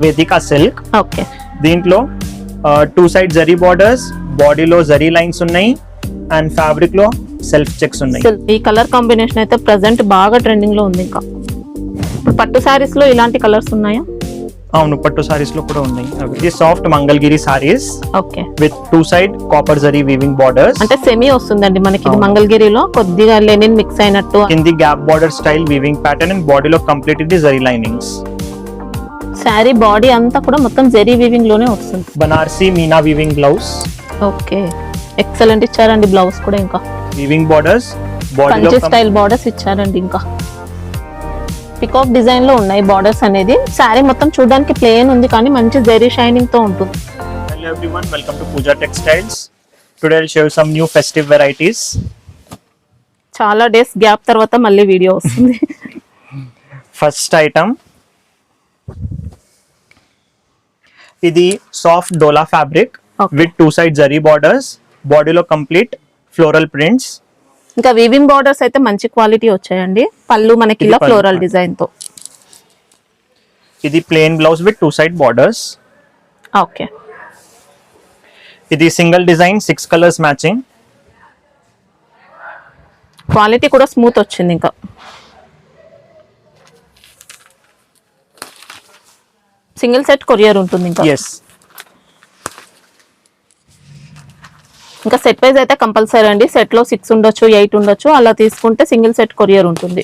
వేదిక silk. Okay, దీంట్లో 2 side zari borders, బాడీలో జరీ లైన్స్ ఉన్నాయి అండ్ ఫ్యాబ్రిక్ లో సెల్ఫ్ చెక్స్ ఉన్నాయి. ఈ కలర్ కాంబినేషన్ అయితే ప్రెసెంట్ బాగా ట్రెండింగ్ లో ఉంది. ఇంకా ఇప్పుడు పట్టు సారీస్ లో ఇలాంటి కలర్స్ ఉన్నాయా? అవును, పట్టు సారీస్ లో కూడా ఉన్నాయి. ఇది soft Mangalagiri saris okay, with 2 side copper zari weaving borders. అంటే సెమీ వస్తుందండి మనకి. ఇది మంగళగిరిలో కొద్దిగా లెనిన్ మిక్స్ అయినట్టు. కింది gap border style weaving pattern and బాడీలో కంప్లీట్ ఇది జరీ లైనింగ్స్. శారీ బాడీ అంతా కూడా మొత్తం జరీ వీవింగ్ లోనే వస్తుంది. Banarasi Meena weaving blouse. Okay, excellent ఇచ్చారండి బ్లౌజ్ కూడా. ఇంకా వీవింగ్ బార్డర్స్, బాడీలో పంచే స్టైల్ బార్డర్స్ ఇచ్చారండి. ఇంకా పికాక్ డిజైన్ లో ఉన్నాయి బార్డర్స్ అనేది. శారీ మొత్తం చూడడానికి ప్లెయిన్ ఉంది కానీ మంచి జరీ షైనింగ్ తో ఉంటుంది. Hello everyone, welcome to Pooja Textiles. Today I'll show you some new festive varieties. చాలా డేస్ గ్యాప్ తర్వాత మళ్ళీ వీడియో వస్తుంది. ఫస్ట్ ఐటమ్ ఇది soft dola fabric with 2 side zari borders, బాడీలో కంప్లీట్ ఫ్లోరల్ ప్రింట్స్. ఇంకా వీవింగ్ బార్డర్స్ అయితే మంచి క్వాలిటీ వచ్చాయండి. పళ్ళు మనకి ఇలా ఫ్లోరల్ డిజైన్ తో. ఇది plain blouse with 2 side borders. Okay, ఇది single design 6 colours matching. Quality కూడా స్మూత్ వచ్చింది. ఇంకా సింగిల్ సెట్ కొరియర్ ఉంటుంది. ఇంకా ఇంకా సెట్ వైజ్ అయితే కంపల్సరీ అండి. సెట్ లో 6 ఉండొచ్చు, 8 ఉండొచ్చు. అలా తీసుకుంటే సింగిల్ సెట్ కొరియర్ ఉంటుంది.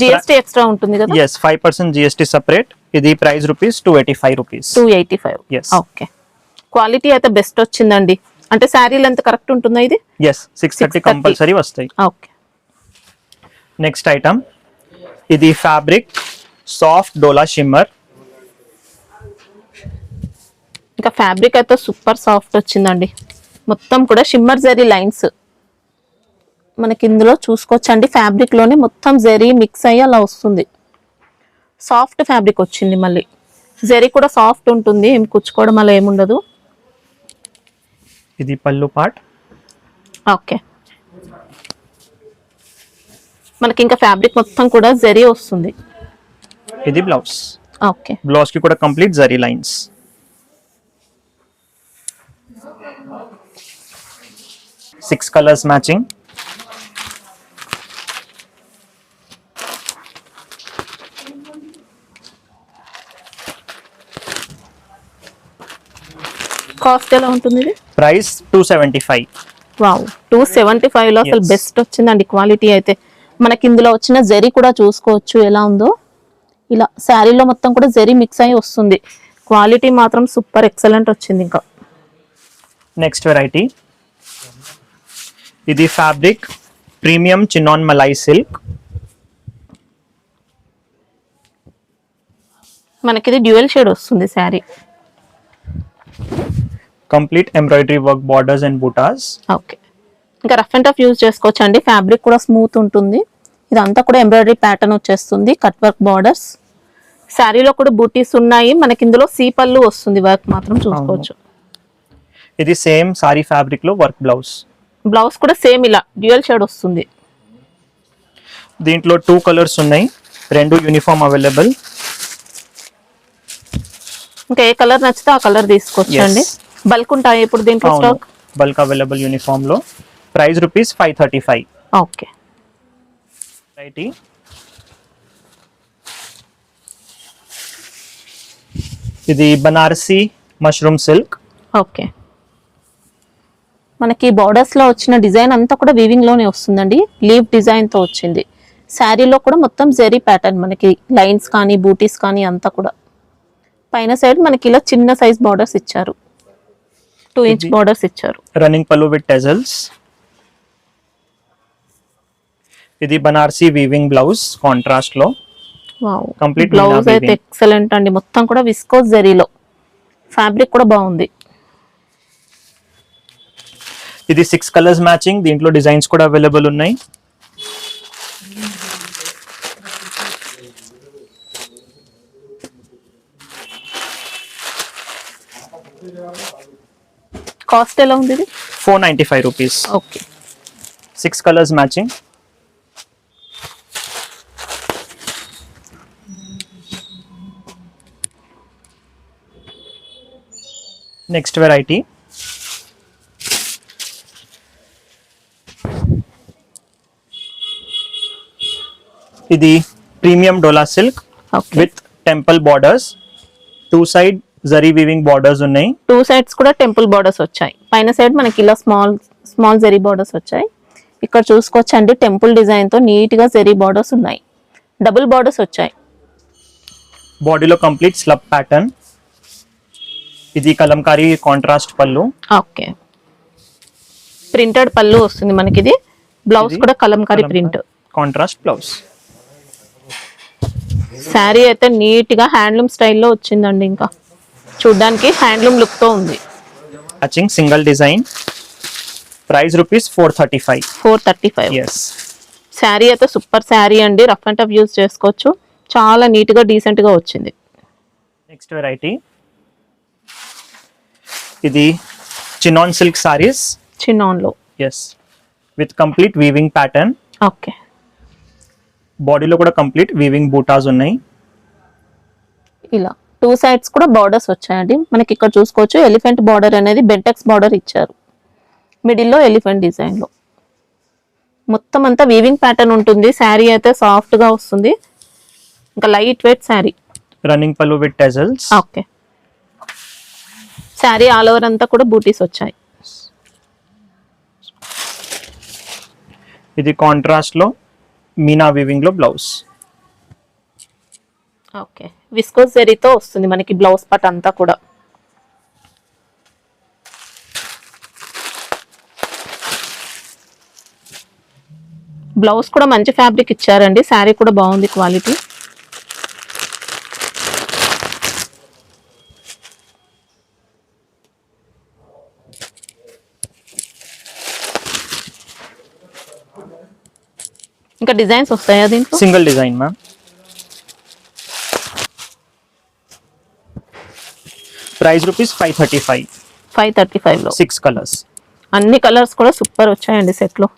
జిఎస్టీ ఎక్స్ట్రా ఉంటుంది కదా? yes, 5% GST separate. ఇది price rupees 285 rupees. 285. Okay, quality అయితే బెస్ట్ వచ్చిందండి. అంటే శారీ లెంత్ కరెక్ట్ ఉంటుందా ఇది? yes, 630 కంపల్సరీ వస్తాయి. ఓకే, నెక్స్ట్ ఐటమ్ ఇది ఫ్యాబ్రిక్ సాఫ్ట్ డోలా షిమ్మర్. ఇంకా ఫ్యాబ్రిక్ అయితే సూపర్ సాఫ్ట్ వచ్చిందండి. మొత్తం కూడా షిమ్మర్ జరీ లైన్స్ మనకి ఇందులో చూసుకోవచ్చండి. ఫ్యాబ్రిక్ లోనే మొత్తం జరీ మిక్స్ అయ్యి అలా వస్తుంది. సాఫ్ట్ ఫ్యాబ్రిక్ వచ్చింది. మళ్ళీ జరీ కూడా సాఫ్ట్ ఉంటుంది, ఏం కుచ్చుకోవడం అలా ఏముండదు. ఇది పళ్ళు పార్ట్. ఓకే, మనకి ఇంకా ఫ్యాబ్రిక్ మొత్తం కూడా జరీ వస్తుంది. ఇది బ్లౌజ్. ఓకే, బ్లౌజ్ కి కూడా complete zari lines. Six colours matching. Cost ఎలా ఉంటుంది ఇది? ప్రైస్ 275. వావ్, 275 లో అసలు బెస్ట్ వచ్చిందండి క్వాలిటీ అయితే. మనకి ఇందులో వచ్చిన జరీ కూడా చూసుకోవచ్చు ఎలా ఉందో. ఇలా శారీలో మొత్తం కూడా జరీ మిక్స్ అయ్యి వస్తుంది. క్వాలిటీ మాత్రం సూపర్ ఎక్సలెంట్ వచ్చింది. ఇంకా నెక్స్ట్ వెరైటీ ఇది fabric premium chinon malai silk. మనకి ఇది డ్యూయల్ షేడ్ వస్తుంది sari. Complete embroidery work borders and buttas. Okay, ఇంకా రఫ్ అండ్ టఫ్ యూజ్ చేసుకోవచ్చు అండి. ఫ్యాబ్రిక్ కూడా స్మూత్ ఉంటుంది. ఇదంతా కూడా ఎంబ్రాయిడరీ ప్యాటర్న్ వచ్చేస్తుంది. Cut work borders. శారీలో కూడా బూటీస్ ఉన్నాయి. మనకి ఇందులో సీ పళ్ళు వస్తుంది. వర్క్ మాత్రం చూసుకోవచ్చు. ఇది సేమ్ సారీ ఫ్యాబ్రిక్ లో వర్క్ బ్లౌజ్. బ్లౌజ్ కూడా సేమ్ ఇలా డ్యూయల్ షేడ్ వస్తుంది. దీంట్లో 2 కలర్స్ ఉన్నాయి, 2 యూనిఫామ్ అవైలబుల్. ఇంకా ఏ కలర్ నచ్చితే ఆ కలర్ తీసుకోవచ్చు అండి. బల్క్ ఉంటాయి ఇప్పుడు దీంట్లో స్టాక్. బల్క్ అవైలబుల్ యూనిఫామ్ లో. Price rupees 535. ఓకే, వెరైటీ ఇది బనారసి మష్రూమ్ సిల్క్. ఓకే, మనకి బార్డర్స్ లో వచ్చిన డిజైన్ అంతా కూడా వీవింగ్ లోనే వస్తుందండి. లీవ్ డిజైన్ తో వచ్చింది. శారీలో కూడా మొత్తం జెరీ ప్యాటర్న్, మనకి లైన్స్ కానీ బూటీస్ కానీ అంతా కూడా. పైన సైడ్ మనకి ఇలా చిన్న సైజ్ బార్డర్స్ ఇచ్చారు. 2 ఇంచ్ బార్డర్స్ ఇచ్చారు. రన్నింగ్ పళ్ళు విత్ టెజల్స్. ఇది బనారసి వీవింగ్ బ్లౌజ్ కాంట్రాస్ట్ లో. వావ్, కంప్లీట్ బ్లౌజ్ అయితే ఎక్సలెంట్ అండి. మొత్తం కూడా విస్కోస్ జరీలో. ఫ్యాబ్రిక్ కూడా బాగుంది. ఇది 6 కలర్స్ మ్యాచింగ్. దీంట్లో డిజైన్స్ కూడా అవైలబుల్ ఉన్నాయి. కాస్ట్ ఎలా ఉంది ఇది? 495 rupees. Okay, 6 colours matching. Next variety ఇది premium dola silk okay with temple borders, 2 side zari weaving borders ఉన్నాయి. 2 సైడ్స్ కూడా టెంపుల్ బార్డర్స్ వచ్చాయి. పైన సైడ్ మనకి ఇలా స్మాల్ జరీ బార్డర్స్ వచ్చాయి. ఇక్కడ చూసుకోవచ్చండి టెంపుల్ డిజైన్ తో నీట్ గా జరీ బార్డర్స్ ఉన్నాయి. డబుల్ బార్డర్స్ వచ్చాయి. బాడీలో కంప్లీట్ స్లబ్ ప్యాటర్న్. ఇది కలంకారీ కాంట్రాస్ట్ పళ్ళు. ఓకే, ప్రింటెడ్ పళ్ళు వస్తుంది మనకి. ఇది బ్లౌజ్ కూడా Kalamkari print, contrast blouse. Sari అయితే నీట్ గా హ్యాండ్లూమ్ స్టైల్లో వచ్చిందండి. ఇంకా చూడ్డానికి హ్యాండ్లూమ్ లుక్ తో ఉంది. Matching single design. Price rupees 435. 435. Yes. Sari అయితే సూపర్ శారీ అండి. రఫ్ అండ్ టఫ్ యూజ్ చేసుకోవచ్చు. చాలా నీట్ గా డీసెంట్ గా వచ్చింది. నెక్స్ట్ వెరైటీ ఇది చినాన్ సిల్క్ సారీస్. చినాన్ లో yes, with complete weaving pattern. Okay, బాడీలో కూడా కంప్లీట్ వీవింగ్ బూటాస్ ఉన్నాయి. ఇలా 2 సైడ్స్ కూడా బార్డర్స్ వచ్చాయండి. మనకి ఇక్కడ చూసుకోవచ్చు ఎలిఫెంట్ బార్డర్ అనేది బెంటెక్స్ బార్డర్ ఇచ్చారు. మిడిల్లో ఎలిఫెంట్ డిజైన్ లో మొత్తం అంతా వీవింగ్ ప్యాటర్న్ ఉంటుంది. శారీ అయితే సాఫ్ట్ గా వస్తుంది. ఇంకా లైట్ వెయిట్ శారీ. రన్నింగ్ పళ్ళు with tassels. Okay, sari all over అంతా కూడా బూటీస్ వచ్చాయి. ఇది కాంట్రాస్ట్ లో మీనా వీవింగ్ లో బ్లౌజ్. ఓకే, విస్కోస్ జరీతో వస్తుంది మనకి బ్లౌజ్ పార్ట్ అంతా కూడా. బ్లౌజ్ కూడా మంచి ఫ్యాబ్రిక్ ఇచ్చారండి. శారీ కూడా బాగుంది క్వాలిటీ. ఇంకా డిజైన్స్ వస్తాయా దీంట్లో? Single design ma'am. Price rupees 535. 535 లో 6 కలర్స్. అన్ని కలర్స్ కూడా సూపర్ వచ్చాయండి సెట్ లో.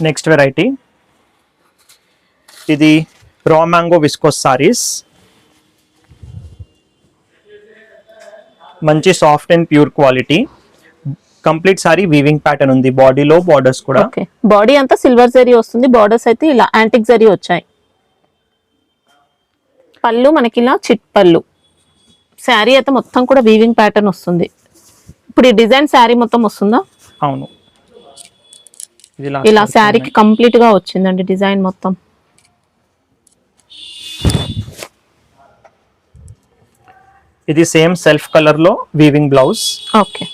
నెక్స్ట్ వెరైటీ ఇది రా మ్యాంగో విస్కోస్ సారీస్. మంచి soft and pure quality. Complete sari weaving pattern ఉంది. బాడీలో బార్డర్స్ కూడా. ఓకే, బాడీ అంతా సిల్వర్ జరీ వస్తుంది. బార్డర్స్ అయితే ఇలా యాంటిక్ జరీ వచ్చాయి. పళ్ళు మనకి ఇలా చిట్ పళ్ళు. శారీ అయితే మొత్తం కూడా వీవింగ్ ప్యాటర్న్ వస్తుంది. ఇప్పుడు ఈ డిజైన్ శారీ మొత్తం వస్తుందా? అవును, ఇలా శారీకి కంప్లీట్ గా వచ్చిందండి డిజైన్ మొత్తం. ఇది సేమ్ సెల్ఫ్ కలర్ లో వీవింగ్ బ్లౌజ్. ఓకే,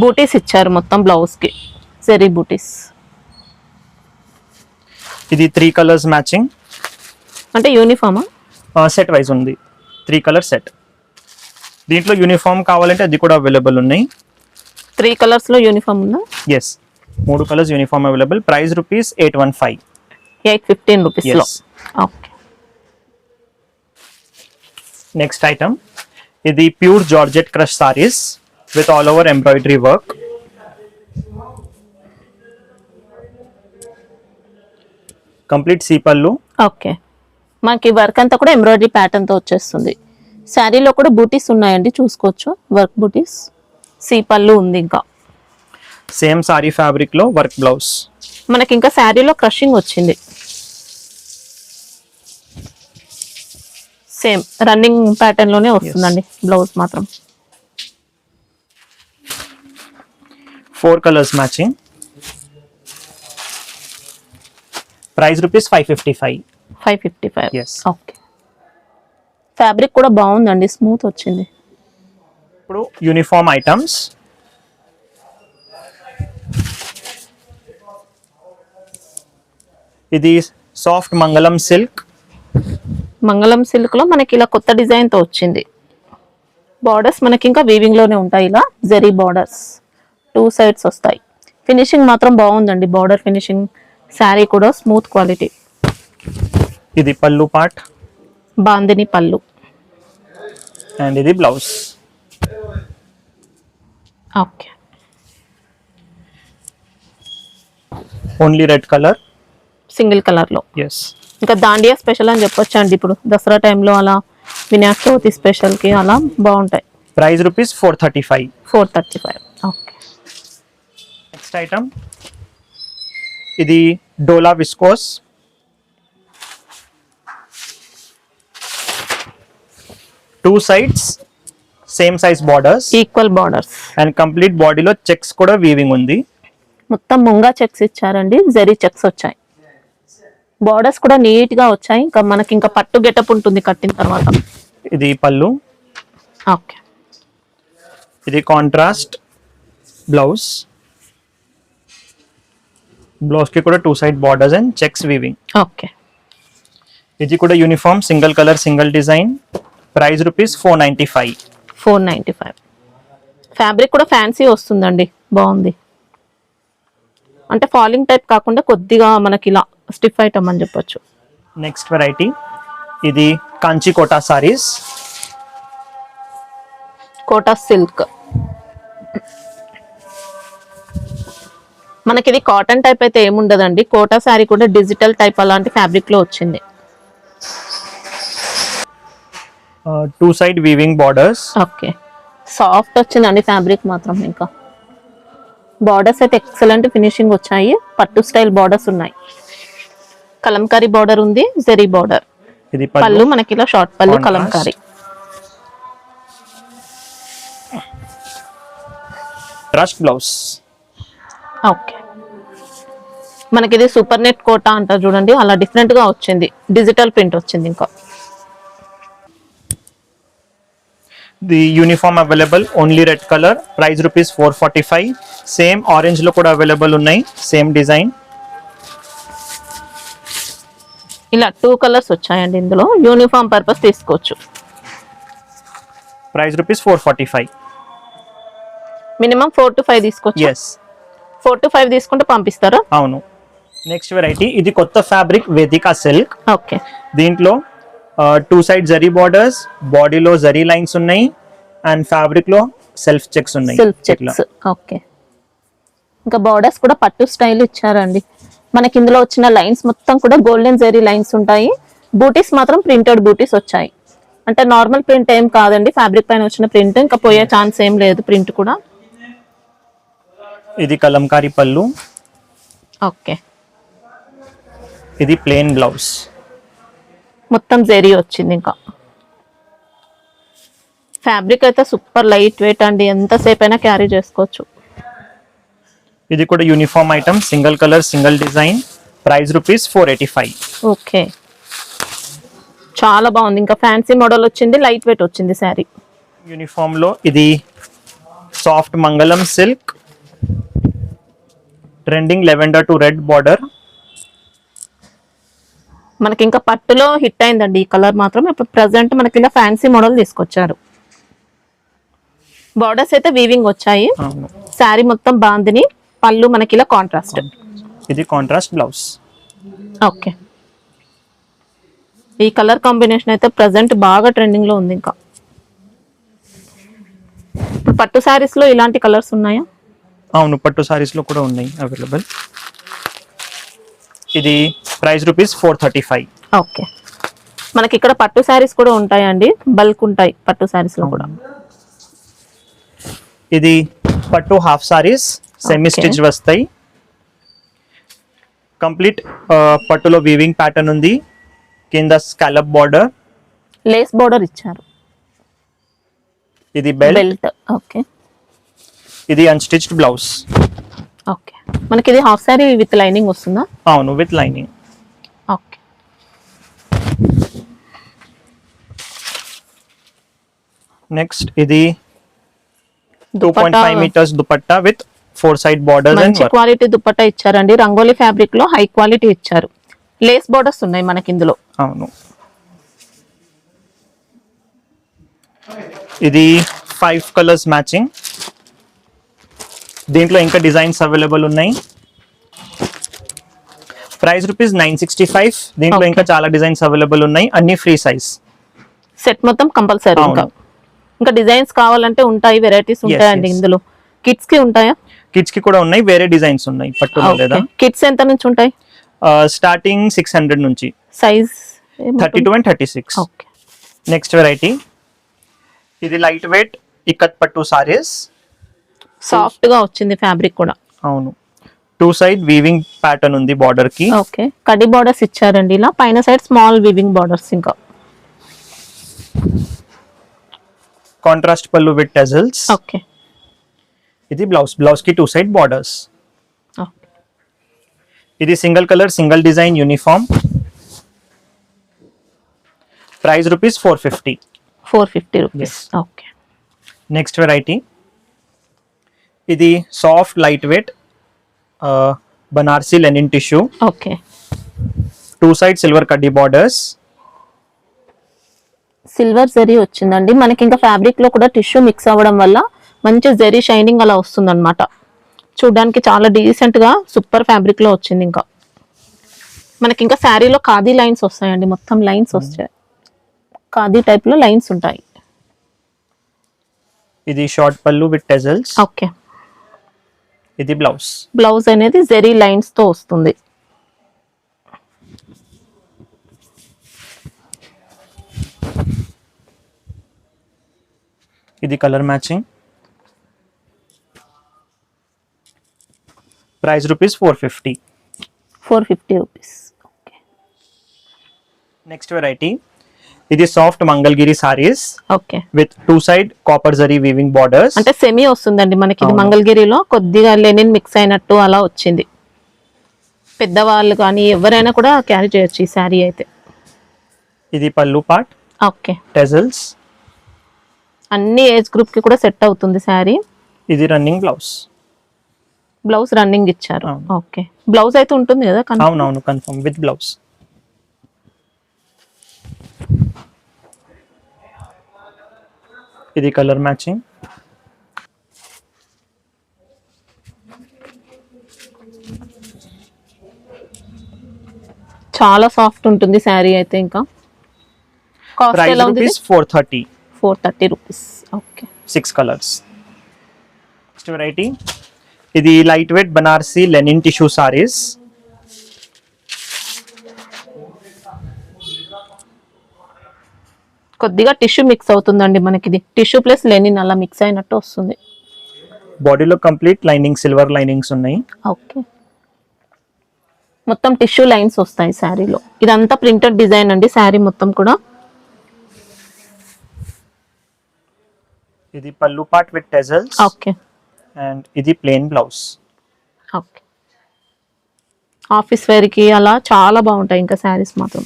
బూటీస్ ఇచ్చారు మొత్తం బ్లౌజ్ కి, జరీ బూటీస్. ఇది 3 కలర్స్ మ్యాచింగ్. అంటే యూనిఫామా? సెట్ వైజ్ ఉంది. 3 కలర్ సెట్. దీంట్లో యూనిఫామ్ కావాలంటే అది కూడా అవైలబుల్ ఉన్నాయి. 3 కలర్స్ లో యూనిఫామ్ ఉందా? Yes, 3 colours uniform available. Price rupees 815. 815 rupees లో. ఓకే, నెక్స్ట్ ఐటమ్ ఇది pure georgette crush saris with all over embroidery work. Complete సీపల్లు. ఓకే, మనకి వర్క్ అంతా కూడా ఎంబ్రాయిడరీ ప్యాటర్న్ తో వచ్చేస్తుంది. శారీలో కూడా బూటీస్ ఉన్నాయండి, చూసుకోవచ్చు. వర్క్ బూటీస్, సీపల్లు ఉంది. ఇంకా సేమ్ సారీ ఫ్యాబ్రిక్ లో వర్క్ బ్లౌజ్. మనకి ఇంకా శారీలో క్రషింగ్ వచ్చింది. సేమ్ రన్నింగ్ ప్యాటర్న్ లోనే వస్తుందండి బ్లౌజ్ మాత్రం. 4 colours matching. Price rupees 555. 555. Yes. Okay, fabric కూడా బాగుందండి, స్మూత్ వచ్చింది. ఇప్పుడు యూనిఫామ్ ఐటమ్స్. ఇది సాఫ్ట్ మంగళం సిల్క్. మంగళం సిల్క్ లో మనకి ఇలా కొత్త డిజైన్ తో వచ్చింది. బార్డర్స్ మనకి ఇంకా వీవింగ్ లోనే ఉంటాయి. ఇలా జరీ బార్డర్స్ 2 సైడ్స్ వస్తాయి. ఫినిషింగ్ మాత్రం బాగుందండి, బార్డర్ ఫినిషింగ్. శారీ కూడా స్మూత్ క్వాలిటీ. ఇది పళ్ళు పార్ట్. బాందిని పళ్ళు. అండ్ ఇది blouse. Okay, only red colour, single colour లో. ఎస్. ఇంకా దాండియా స్పెషల్ అని చెప్పొచ్చు అండి. ఇప్పుడు దసరా టైంలో అలా వినాయక చవితి స్పెషల్ కి అలా బాగుంటాయి. Price rupees 435. 435. Okay. Next item ఇది dola viscose. Two sides same size borders, equal borders and complete బాడీలో చెక్స్ కూడా వీవింగ్ ఉంది. మొత్తం ముంగా చెక్స్ ఇచ్చారండి, జరీ చెక్స్ వచ్చాయి. బార్డర్స్ కూడా నీట్ గా వచ్చాయి. ఇంకా మనకి ఇంకా పట్టు గెటప్ ఉంటుంది కట్టిన తర్వాత. ఇది పళ్ళు. ఓకే. ఇది కాంట్రాస్ట్ బ్లౌజ్. బ్లౌజ్ కి కూడా two side borders and checks weaving. Okay. ఇది కూడా uniform, single colour single design. Price rupees 495. 495. Fabric కూడా ఫ్యాన్సీ వస్తుందండి, బాగుంది. అంటే ఫాలింగ్ టైప్ కాకుండా కొద్దిగా మనకి ఇలా స్టిఫ్ ఐటమ్ అని చెప్పొచ్చు. నెక్స్ట్ వెరైటీ ఇది కాంచి కోటా సారీస్. Quota silk. మనకి ఇది కాటన్ టైప్ అయితే ఏముండదండి. కోటా శారీ కూడా డిజిటల్ టైప్ అలాంటి ఫ్యాబ్రిక్ లో వచ్చింది. Two side weaving borders. Okay. Soft వచ్చిందండి ఫ్యాబ్రిక్ మాత్రం. ఇంకా బార్డర్స్ అయితే ఎక్సలెంట్ ఫినిషింగ్ వచ్చాయి. పట్టు స్టైల్ బార్డర్స్ ఉన్నాయి. కలంకారీ బార్డర్ ఉంది, జరీ బార్డర్. ఇది పళ్ళు మనకి ఇలా షార్ట్ పళ్ళు కలంకారీ. Trust blouse. ఓకే. మనకి ఇది సూపర్ నెట్ కోటా అంటారు చూడండి, అలా డిఫరెంట్ గా వచ్చింది. డిజిటల్ ప్రింట్ వచ్చింది. ఇంకా the uniform available, only red colour. Price rupees 445. Same orange లో కూడా అవైలబుల్ ఉన్నాయి, సేమ్ డిజైన్. ఇలా 2 కలర్స్ వచ్చాయండి ఇందులో. యూనిఫామ్ పర్పస్ తీసుకోవచ్చు. Price rupees 445. మినిమం 4 to 5 తీసుకోవచ్చు. ఎస్, 4 to 5 తీసుకుంటే పంపిస్తారా? అవును. నెక్స్ట్ వెరైటీ ఇది కొత్త ఫ్యాబ్రిక్ వేదికా సిల్క్. ఓకే. దీంట్లో టూ సైడ్ జరీ బార్డర్స్, బాడీలో జరీ లైన్స్ ఉన్నాయి, అండ్ ఫ్యాబ్రిక్ లో సెల్ఫ్ చెక్స్ ఉన్నాయి. Self checks. ఓకే. ఇంకా బార్డర్స్ కూడా పట్టు స్టైల్ ఇచ్చారండి. మనకి ఇందులో వచ్చిన లైన్స్ మొత్తం కూడా గోల్డెన్ జరీ లైన్స్ ఉంటాయి. బూటీస్ మాత్రం ప్రింటెడ్ బూటీస్ వచ్చాయి. అంటే నార్మల్ ప్రింట్ ఏం కాదండి, ఫ్యాబ్రిక్ పైన వచ్చిన ప్రింట్. ఇంకా పోయే ఛాన్స్ ఏం లేదు ప్రింట్ కూడా. ఇది కలంకారీ పళ్ళు. ఓకే. ఇది ప్లెయిన్ బ్లౌజ్. మొత్తం జరీ వచ్చింది. ఇంకా ఫ్యాబ్రిక్ అయితే సూపర్ లైట్ వెయిట్ అండి, ఎంతసేపు అయినా క్యారీ చేసుకోవచ్చు. ఇది కూడా uniform item, single colour single design. Price rupees 485. Okay. చాలా బాగుంది. ఇంకా ఫ్యాన్సీ మోడల్ వచ్చింది, లైట్ వెయిట్ వచ్చింది శారీ. యూనిఫామ్ లో ఇది సాఫ్ట్ మంగళం silk. Trending lavender to red border. మనకి ఇంకా పట్టులో హిట్ అయిందండి ఈ కలర్ మాత్రం. ఇప్పుడు ప్రెసెంట్ మనకి ఇలా ఫ్యాన్సీ మోడల్ తీసుకొచ్చారు. బార్డర్స్ అయితే వీవింగ్ వచ్చాయి. శారీ మొత్తం బాందిని. పళ్ళు మనకి ఇలా కాంట్రాస్ట్. ఇది కాంట్రాస్ట్ బ్లౌజ్. ఓకే. ఈ కలర్ కాంబినేషన్ అయితే ప్రెసెంట్ బాగా ట్రెండింగ్ లో ఉంది. ఇంకా ఇప్పుడు పట్టు శారీస్ లో ఇలాంటి కలర్స్ ఉన్నాయా? అవును, పట్టు సారీస్ లో కూడా ఉన్నాయి అవైలబుల్. ఇది ప్రైస్ రూపీస్ 435. ఓకే. మనకి ఇక్కడ పట్టు శారీస్ కూడా ఉంటాయండి, బల్క్ ఉంటాయి పట్టు శారీస్ లో కూడా. ఇది పట్టు హాఫ్ సారీస్, సెమీ స్టిచ్ వస్తాయి. కంప్లీట్ పట్టులో వీవింగ్ ప్యాటర్న్ ఉంది. కింద స్కాలప్ బార్డర్, లేస్ బార్డర్ ఇచ్చారు. ఇది బెల్ట్. ఓకే. ఇది అన్స్టిచ్డ్ బ్లౌజ్. ఓకే. మనకి ఇది హాఫ్ సారీ విత్ లైనింగ్ వస్తుందా? అవును, విత్ లైనింగ్. ఓకే. నెక్స్ట్ ఇది 2.5 metres dupatta with 4 side borders. మంచి క్వాలిటీ దుపట్టా ఇచ్చారండి. రంగోలీ ఫ్యాబ్రిక్ లో హై క్వాలిటీ ఇచ్చారు. లేస్ బార్డర్స్ ఉన్నాయి మనకి ఇందులో. అవును. ఇది 5 కలర్స్ మ్యాచింగ్. దీంట్లో ఇంకా డిజైన్స్ అవైలబుల్ ఉన్నాయి. Price rupees 965. దీంట్లో ఇంకా చాలా డిజైన్స్ అవైలబుల్ ఉన్నాయి, అన్ని ఫ్రీ సైజ్. సెట్ మొత్తం కంపల్సరీ. ఇంకా డిజైన్స్ కావాలంటే ఉంటాయి, వెరైటీస్ ఉంటాయండి ఇందులో. కిడ్స్ కి ఉంటాయా? కిడ్స్ కి కూడా ఉన్నాయి, వేరే డిజైన్స్ ఉన్నాయి పట్టులో. లేదా కిడ్స్ ఎంత నుంచి ఉంటాయి? స్టార్టింగ్ 600 నుంచి. Size 32 and 36. Okay. Next variety ఇది లైట్ వెయిట్ ఇక్కత్ పట్టు సారీస్. సాఫ్ట్ గా వచ్చింది ఫ్యాబ్రిక్ కూడా. అవును, 2 సైడ్ వీవింగ్ ప్యాటర్న్ ఉంది బార్డర్ కి. ఓకే, కడి బార్డర్స్ ఇచ్చారండి ఇలా, పైన సైడ్ స్మాల్ వీవింగ్ బార్డర్స్. ఇంకా కాంట్రాస్ట్ పళ్ళు విత్ టెజల్స్. ఓకే, ఇది బ్లౌజ్ కి 2 సైడ్ బార్డర్స్. ఓకే. ఇది single colour single design uniform. Price rupees 450. 450 rupees. Okay. Next variety ఇది soft light weight Banarasi linen tissue. Okay, 2 side silver కడ్డీ borders. Silver zari వచ్చిందండి మనకి. ఇంకా ఫ్యాబ్రిక్ లో కూడా టిష్యూ మిక్స్ అవ్వడం వల్ల మంచి జరీ షైనింగ్ అలా వస్తుంది అనమాట. చూడడానికి చాలా డీసెంట్ గా సూపర్ ఫ్యాబ్రిక్ లో వచ్చింది. ఇంకా మనకి ఇంకా శారీలో ఖాదీ లైన్స్ వస్తాయండి, మొత్తం లైన్స్ వస్తాయి, ఖాదీ టైప్ లో లైన్స్ ఉంటాయి. ఇది short pallu with tassels. Okay, ఇది బ్లౌజ్ అనేది జెరీ లైన్స్ తో వస్తుంది. ఇది colour matching. Price rupees 450. 450 rupees. Okay. Next variety ఇది soft Mangalagiri saris. Okay, with 2 side copper zari weaving borders. అంటే సెమీ వస్తుందండి మనకి. ఇది మంగళగిరిలో కొద్దిగా లెనిన్ మిక్స్ అయినట్టు అలా వచ్చింది. పెద్దవాళ్ళు కానీ ఎవరైనా కూడా క్యారీ చేయొచ్చు ఈ శారీ అయితే. ఇది పళ్ళు పార్ట్. ఓకే, టెజల్స్. అన్ని ఏజ్ గ్రూప్ కి కూడా సెట్ అవుతుంది శారీ. ఇది రన్నింగ్ బ్లౌజ్ రన్నింగ్ ఇచ్చారు. అవును. ఓకే, బ్లౌజ్ అయితే ఉంటుంది కదా. అవునవును, కన్ఫర్మ్ విత్ బ్లౌజ్. ఇది కలర్ మ్యాచింగ్. చాలా సాఫ్ట్ ఉంటుంది శారీ అయితే. ఇంకా కాస్ట్ ప్రైస్ ఎలా ఉంది? Rupees 430. 430 rupees. Okay, 6 colours. Next variety ఇది light weight Banarasi linen tissue saris. కొద్దిగా టిష్యూ మిక్స్ అవుతుందండి మనకి. ఇది టిష్యూ ప్లస్ లెనిన్ అలా మిక్స్ అయినట్టు వస్తుంది. బాడీలో కంప్లీట్ లైనింగ్ సిల్వర్ లైనింగ్స్ ఉన్నాయి. ఓకే, మొత్తం టిష్యూ లైన్స్ వస్తాయి శారీలో. ఇదంతా ప్రింటెడ్ డిజైన్ అండి శారీ మొత్తం కూడా. ఇది pallu part with tassels. Okay, and ఇది plain blouse. Okay. Office wear కి అలా చాలా బాగుంటాయి ఇంకా శారీస్ మాత్రం.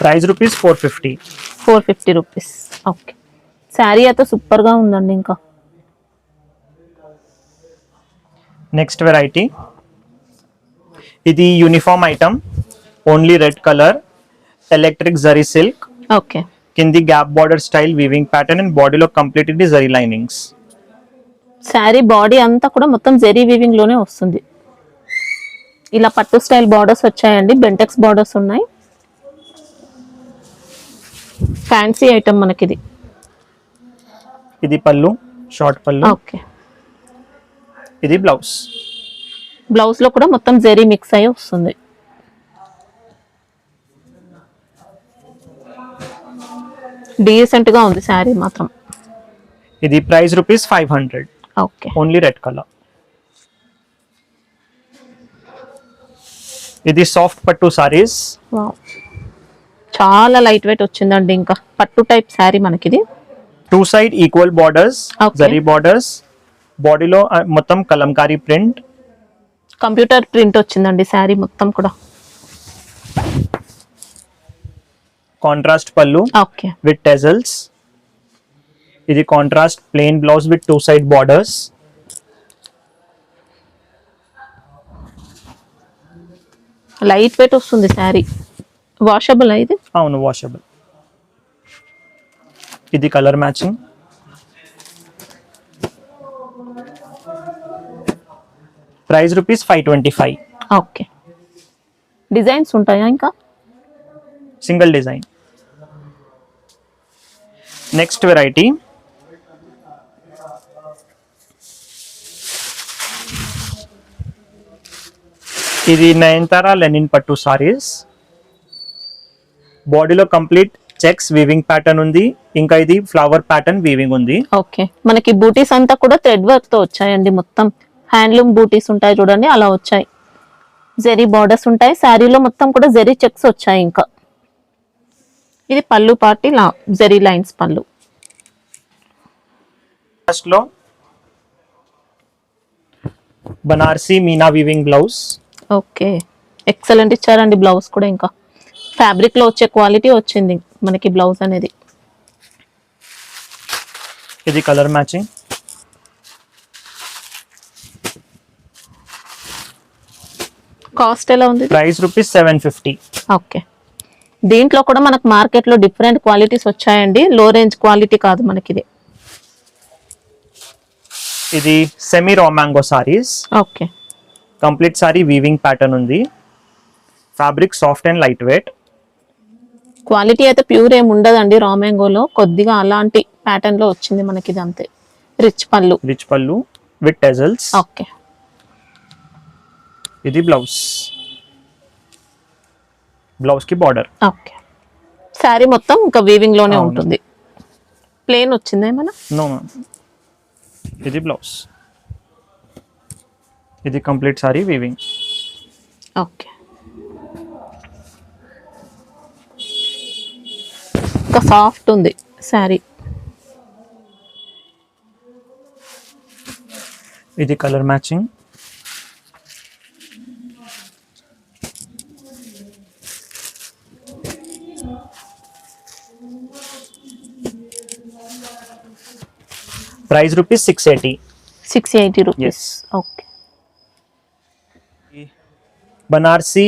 Price rupees 450. 450 rupees. Okay, sari అయితే సూపర్ గా ఉందండి. ఇంకా నెక్స్ట్ వెరైటీ ఇది uniform item, only red colour, electric zari silk. Okay, కింది gap border style weaving pattern and బాడీలో కంప్లీట్ ఇది జరీ లైనింగ్స్. శారీ బాడీ అంతా కూడా మొత్తం జెరీ వీవింగ్ లోనే వస్తుంది. ఇలా పట్టు స్టైల్ బార్డర్స్ వచ్చాయండి, బెంటెక్స్ బార్డర్స్ ఉన్నాయి. ఫ్యాన్సీ ఐటమ్ మనకి. ఇది పళ్ళు, షార్ట్ పళ్ళు. ఓకే, ఇది బ్లౌజ్ లో కూడా మొత్తం జెరీ మిక్స్ అయ్యి వస్తుంది. డీసెంట్ గా ఉంది శారీ మాత్రం. ఇది price rupees 500. Okay, only red colour. ఇది సాఫ్ట్ పట్టు సారీస్. వావ్, చాలా లైట్ వెయిట్ వచ్చిందండి. ఇంకా పట్టు టైప్ శారీ మనకి. ఇది 2 side equal borders, Okay. Zari borders. బాడీలో మొత్తం కలంకారీ ప్రింట్, కంప్యూటర్ ప్రింట్ వచ్చిందండి శారీ మొత్తం కూడా. కాంట్రాస్ట్ పళ్ళు ఓకే, విత్ టెజల్స్. ఇది contrast plain blouse with 2 side borders. Light weight వస్తుంది శారీ. వాషబుల్ ఇది. అవును, వాషబుల్. ఇది colour matching. Price rupees 525. Okay, designs ఉంటాయా ఇంకా? Single design. నెక్స్ట్ వెరైటీ ఇది నయనతార లెనిన్ పట్టు సారీస్. బాడీలో కంప్లీట్ చెక్స్ వీవింగ్ ప్యాటర్న్ ఉంది, ఇంకా ఇది ఫ్లవర్ ప్యాటర్న్ వీవింగ్ ఉంది. ఓకే, మనకి బూటీస్ అంతా కూడా థ్రెడ్ వర్క్ తో వచ్చాయండి. మొత్తం హ్యాండ్లూమ్ బూటీస్ ఉంటాయి చూడండి, అలా వచ్చాయి. జెరీ బార్డర్స్ ఉంటాయి, శారీలో మొత్తం కూడా జెరీ చెక్స్ వచ్చాయి. ఇంకా ఇది పళ్ళు పార్టీ జెరీ లైన్స్ పళ్ళు. ఫస్ట్ లో Banarasi Meena weaving blouse. Okay, excellent ఇచ్చారండి బ్లౌజ్ కూడా. ఇంకా ఫ్యాబ్రిక్ లో వచ్చే క్వాలిటీ వచ్చింది మనకి బ్లౌజ్ అనేది. ఇది కలర్ మ్యాచింగ్. కాస్ట్ ఎలా ఉంది? Price rupees 750. ఓకే, దీంట్లో కూడా మనకు మార్కెట్ లో డిఫరెంట్ క్వాలిటీస్ వచ్చాయండి, లో రేంజ్ క్వాలిటీ కాదు మనకి ఇది. ఇది semi raw mango saris. Okay, complete sari weaving pattern ఉంది. Fabric soft and light weight. Quality అయితే ప్యూర్ ఏమి ఉండదండి రా మ్యాంగోలో, కొద్దిగా అలాంటి ప్యాటర్న్ లో వచ్చింది మనకి ఇది అంతే. Rich pallu with tassels. Okay, ఇది బ్లౌజ్ కి బార్డర్. ఓకే, శారీ మొత్తం ఇంకా వీవింగ్ లోనే అవును. ఉంటుంది. ప్లేన్ వచ్చింది ఏమైనా? నో మ్యామ్, ఇది బ్లౌజ్. ఇది కంప్లీట్ సారీ వీవింగ్. ఓకే, ఇంకా సాఫ్ట్ ఉంది శారీ. ఇది colour matching. Price rupees 680. 680 rupees. Yes. Okay, Banarasi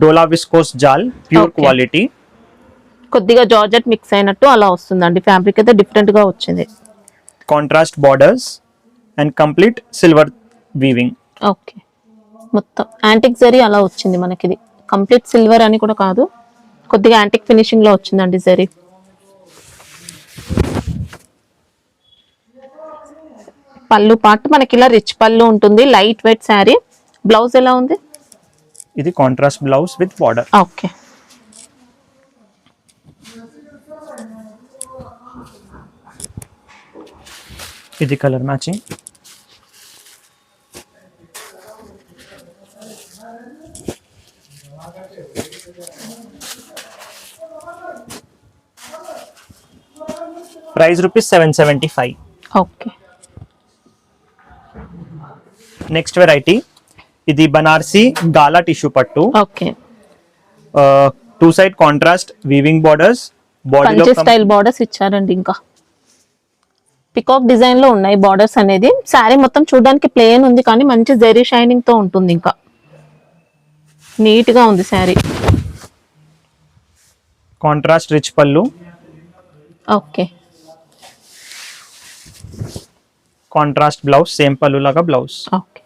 dola viscose jaal pure Okay. Quality. కొద్దిగా జార్జెట్ మిక్స్ అయినట్టు అలా వస్తుందండి. ఫ్యాబ్రిక్ అయితే డిఫరెంట్ గా వచ్చింది. Contrast borders and complete silver weaving. Okay, మొత్తం యాంటిక్ జరీ అలా వచ్చింది మనకి. ఇది కంప్లీట్ సిల్వర్ అని కూడా కాదు, కొద్దిగా యాంటిక్ ఫినిషింగ్ లో వచ్చిందండి జరీ. పళ్ళు పాటు మనకి ఇలా రిచ్ పళ్ళు ఉంటుంది, లైట్ వెయిట్ శారీ. బ్లౌజ్ ఎలా ఉంది? ఇది contrast blouse with border. Okay, ఇది colour matching. Price rupees 775. Okay, next variety ఇది బనారసి గాలా టిష్యూ పట్టు. Okay, two side contrast weaving borders. బాడీలో పంచే స్టైల్ బార్డర్స్ ఇచ్చారండి. ఇంకా పికాక్ డిజైన్ లో ఉన్నాయి బార్డర్స్ అనేది. శారీ మొత్తం చూడడానికి ప్లెయిన్ ఉంది కానీ మంచి జెరీ షైనింగ్ తో ఉంటుంది. ఇంకా నీట్ గా ఉంది శారీ. కాంట్రాస్ట్ రిచ్ పళ్ళు. ఓకే, కాంట్రాస్ట్ బ్లౌజ్, సేమ్ పళ్ళు లాగా బ్లౌజ్. ఓకే,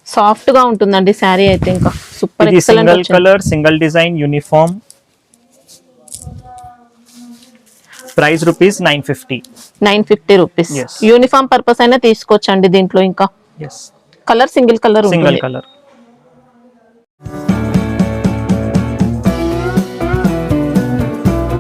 సాఫ్ట్ గా ఉంటుందండి శారీ అయితే. ఇంకా సూపర్ ఇది excellent single colour single design uniform. Price rupees 950. 950 rupees. Yes. Uniform purpose అయినా తీసుకోవచ్చండి దీంట్లో. ఇంకా yes, colour single colour single colour.